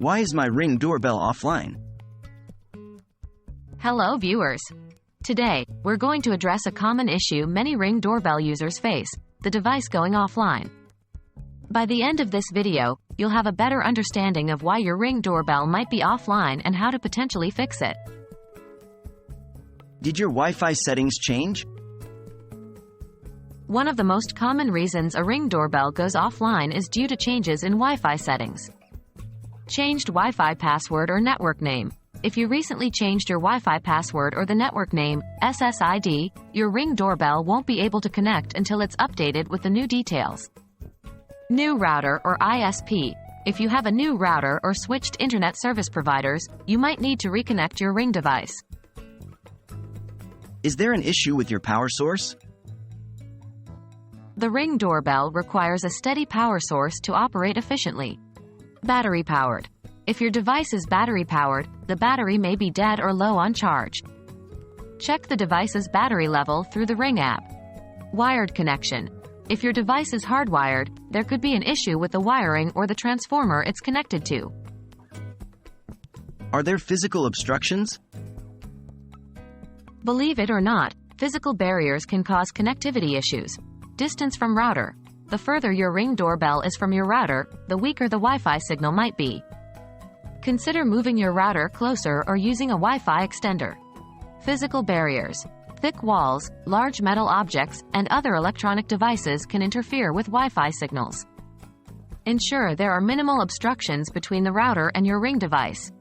Why is my Ring doorbell offline? Hello viewers. Today, we're going to address a common issue many Ring doorbell users face, the device going offline. By the end of this video, you'll have a better understanding of why your Ring doorbell might be offline and how to potentially fix it. Did your Wi-Fi settings change? One of the most common reasons a Ring doorbell goes offline is due to changes in Wi-Fi settings. Changed Wi-Fi password or network name. If you recently changed your Wi-Fi password or the network name, SSID, your Ring doorbell won't be able to connect until it's updated with the new details. New router or ISP. If you have a new router or switched internet service providers, you might need to reconnect your Ring device. Is there an issue with your power source? The Ring doorbell requires a steady power source to operate efficiently. Battery powered. If your device is battery powered, the battery may be dead or low on charge. Check the device's battery level through the Ring app. Wired connection. If your device is hardwired, there could be an issue with the wiring or the transformer it's connected to. Are there physical obstructions? Believe it or not, physical barriers can cause connectivity issues. Distance from router. The further your Ring doorbell is from your router, the weaker the Wi-Fi signal might be. Consider moving your router closer or using a Wi-Fi extender. Physical barriers. Thick walls, large metal objects, and other electronic devices can interfere with Wi-Fi signals. Ensure there are minimal obstructions between the router and your Ring device.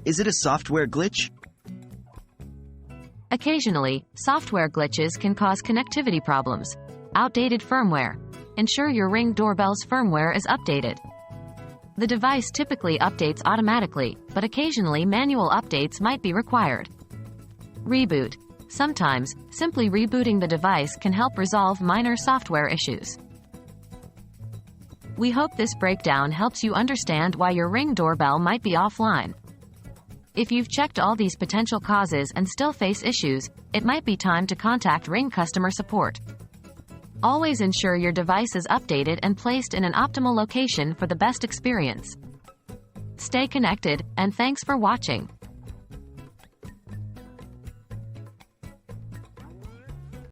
Is it a software glitch? Occasionally, software glitches can cause connectivity problems. Outdated firmware. Ensure your Ring doorbell's firmware is updated. The device typically updates automatically, but occasionally manual updates might be required. Reboot. Sometimes, simply rebooting the device can help resolve minor software issues. We hope this breakdown helps you understand why your Ring doorbell might be offline. If you've checked all these potential causes and still face issues, it might be time to contact Ring customer support. Always ensure your device is updated and placed in an optimal location for the best experience. Stay connected, and thanks for watching.